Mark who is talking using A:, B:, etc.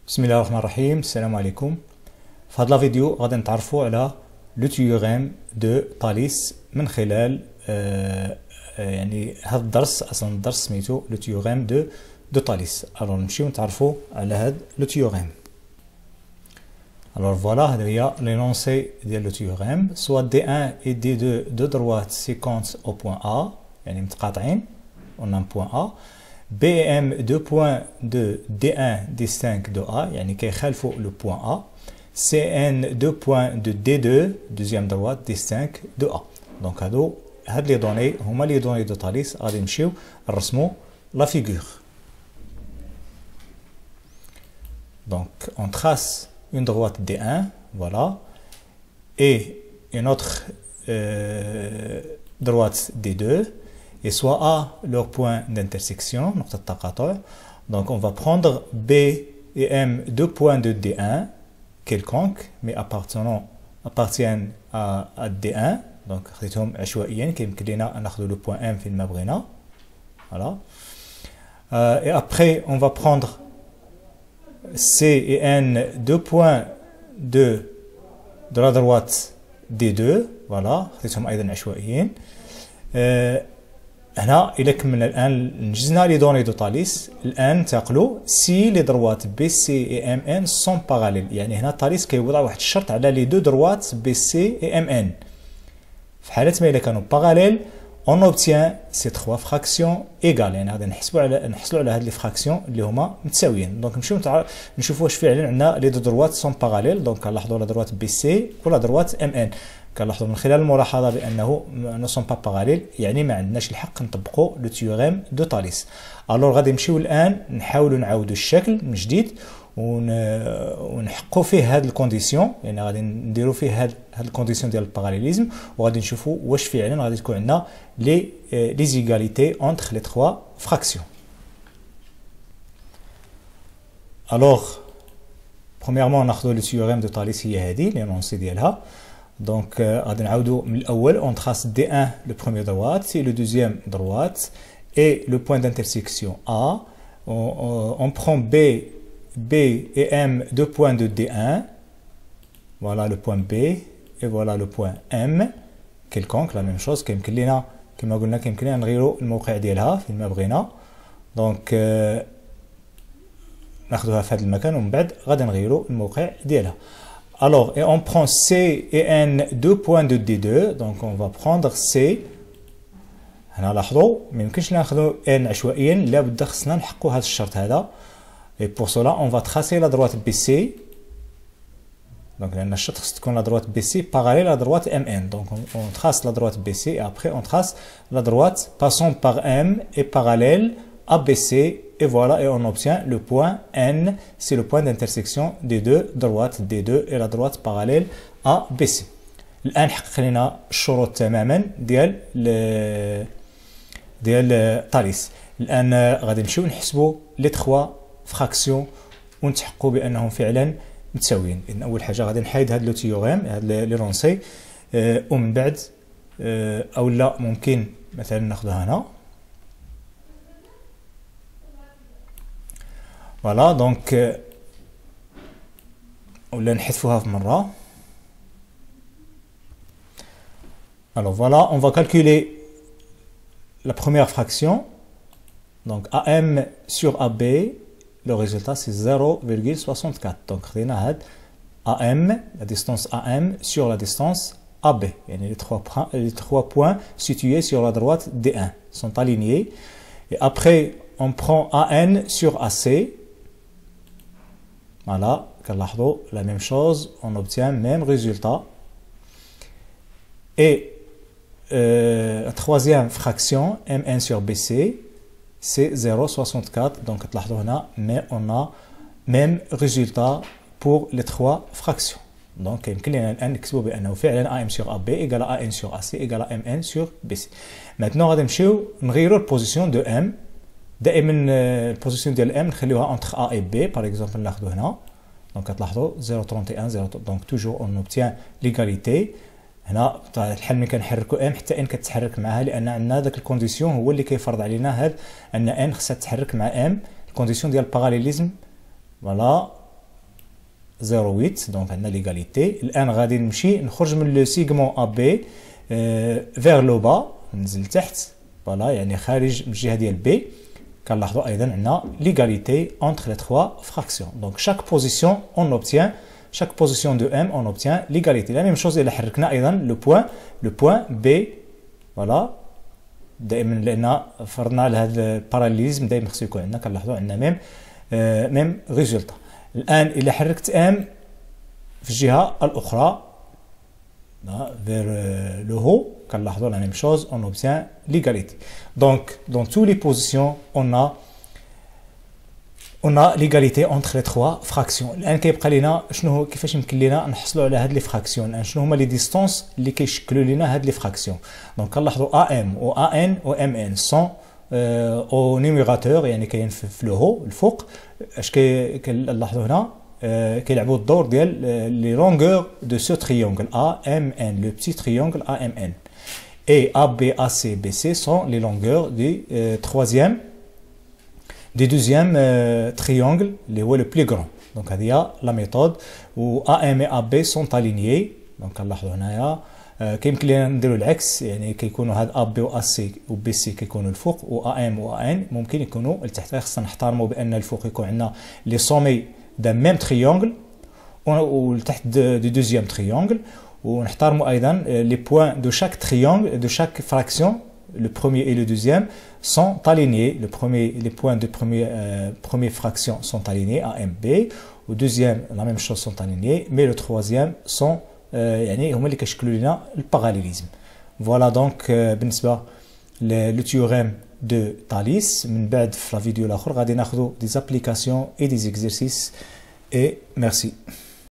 A: بسم الله الرحمن الرحيم. السلام عليكم. في هذا الفيديو غادي نتعرفوا على لو تيوريم دو تاليس من خلال يعني هذا الدرس. اصلا الدرس سميتو لو تيوريم دو تاليس. الوغ نمشيو نتعرفوا على هذا لو تيوريم. الوغ فوالا هذه هي لينونسي ديال لو تيوريم. سوا دي 1 et دي 2 دو دروات سيكونس او بوين ا، يعني متقاطعين اون بوين ا. B et M, deux points de D1 distinct de A, يعني كيخالفوا le point A. CN, deux points de D2, deuxième droite, distinct de A. Donc هاد les données هما les données de Thalys. غادي نمشيو نرسمو la figure. Donc on trace une droite D1, voilà, et une autre droite D2. Et soit A leur point d'intersection, donc on va prendre B et M, deux points de D1 quelconque, mais appartiennent à D1. Donc خديتهم عشوائيا كيمكن لينا ناخذ le point M فين ما بغينا. Voilà. Et après on va prendre C et N, deux points de la droite D2. Voilà. خديتهم أيضا عشوائيا. هنا إلا كملنا الآن نجزنا لي دوني دو تاليس. الآن ننتقلوا سي لي دروات بي سي اي ام ان سون باراليل، يعني هنا تاليس كيوضع واحد الشرط على لي دو دروات بي سي اي ام ان. في حالة ما إلا كانوا باراليل اون اوبتيان سي 3 فراكسيون ايغال، يعني غادي نحصلوا على هاد لي فراكسيون اللي هما متساويين. دونك نمشيو نشوفوا واش فعلا عندنا لي دو دروات سون باراليل. دونك كنلاحظوا لا دروات بي سي ولا دروات ام ان. كنلاحظوا من خلال الملاحظه بانه نو سون با باراليل، يعني ما عندناش الحق نطبقوا لو تيوريم دو تاليس. الوغ غادي نمشيو الان نحاولوا نعاودوا الشكل من جديد ونحققوا فيه هاد الكونديسيون، يعني غادي نديروا فيه هاد الكونديسيون ديال الباراليليزم، وغادي نشوفوا واش فعلا غادي تكون عندنا لي زيغاليتي اونتر لي 3 فراكسيون. الوغ برومييرمون ناخذوا لو تيوريم دو تاليس، هي هذه لينونسي ديالها. Donc, غادي نعاودو من الأول. on trace D1 le premier droite et le deuxième droite et le point d'intersection A. On prend B et M, deux points de D1. Voilà le point B et voilà le point M. quelconque la même chose. كيمكن لينا كما قلنا كيمكن لينا نغيروا الموقع ديالها فين ما بغينا. دونك ناخذوها في هذا المكان ومن بعد غادي نغيروا الموقع ديالها. Alors, et on prend C et N, deux points de D2. Donc, on va prendre C. هنا لاحظوا ما يمكنش ناخذوا N عشوائيا، لابد خصنا نحققوا هذا الشرط هذا. Et pour cela, on va tracer la droite BC. Donc, لأن الشرط خص تكون la droite BC parallèle à la droite MN. Donc, on trace la droite BC et après on trace la droite passant par M et parallèle à BC. Et voilà, et on obtient le point N, c'est le point d'intersection des deux droites D2 et la droite parallèle à BC. الآن حقق لنا الشروط تماما ديال تاليس. الآن غادي نمشيو نحسبوا لي 3 فراكسيون ونتحققوا بأنهم فعلا متساويين. إذن أول حاجة غادي نحيد هاد لو تيوريم، هاد لي رونسي، ومن بعد أو لا ممكن مثلا ناخذها هنا. Voilà, donc ولا نحذفوها في مرة. Alors voilà, on va calculer la première fraction. Donc AM sur AB, le résultat c'est 0,64. Donc خدينا هاد AM, la distance AM sur la distance AB. يعني les trois points situés sur la droite D1 sont alignés. Et après on prend AN sur AC. Voilà, la même chose, on obtient le même résultat. Et la troisième fraction, Mn sur Bc, c'est 0,64. Donc, mais on a même résultat pour les 3 fractions. Donc, AM sur AB égale à AN sur AC égale à Mn sur Bc. Maintenant, on va changer la position de M. دائما البوزيسيون ديال ام نخليوها انتر ا اي بي باغ اكزومبل ناخذو هنا. دونك كتلاحظوا 0.31 دونك توجور اون اوبتيان ليغاليتي. هنا الحل ملي كنحركوا ام حتى ان كتحرك معها، لان عندنا داك الكونديسيون هو اللي كيفرض علينا هاد ان ان خصها تتحرك مع ام. الكونديسيون ديال الباراليليزم فوالا 0,8 دونك عندنا ليغاليتي. الان غادي نمشي نخرج من لو سيغمون ا بي فيغ لو با، ننزل تحت فوالا يعني خارج من الجهه ديال بي. كنلاحظوا ايضا عندنا ليغاليتي entre les trois fractions. Donc chaque position on obtient, chaque position de m on obtient l'égalité. La même chose الى حركنا ايضا le point B فوالا دائما لان فرضنا لهذا الباراليزم دائما خصو يكون عندنا كنلاحظوا عندنا ميم ريزولتا. الان الى حركت ام في الجهه الاخرى vers le haut, كنلاحظوا la même chose, on obtient l'égalité. Donc dans toutes les positions on a l'égalité entre les trois fractions. الان كيبقى لنا شنو كيفاش يمكن لنا نحصلوا على هاد لي فراكسيون، الان شنو هما لي ديستانس اللي كيشكلوا لنا هاد لي فراكسيون. دونك كنلاحظوا ام و ان و ام ان سون او نيميراتور يعني كاين في لو هو الفوق. اش كنلاحظوا هنا كيلعبوا الدور ديال لي لونغور دو سو تريونغل ا ام ان، لو بتي تريونغل ا ام ان. Et AB, AC, BC sont les longueurs du deuxième triangle, le plus grand. Donc, il y a la méthode où AM et AB sont alignés. Donc, كنلاحظوا كيمكن لنا نديروا العكس، يعني كيكونوا هاد AB و AC و BC كيكونوا الفوق و AM و AN ممكن يكونوا التحت. خصنا نحترموا بأن الفوق يكون عندنا لي سومي d'un même triangle و التحت du deuxième triangle. ونحترموا ايضا les points de chaque triangle de chaque fraction, le premier et le deuxième sont alignés. Les points de première fraction sont alignés A, M, B, au deuxième la même chose sont alignés, mais le troisième sont يعني هما اللي كيشكلوا لنا الباراليليزم. Voilà donc بالنسبه le théorème de Thalys. من بعد في الفيديو الاخر غادي ناخذوا des applications et des exercices et merci.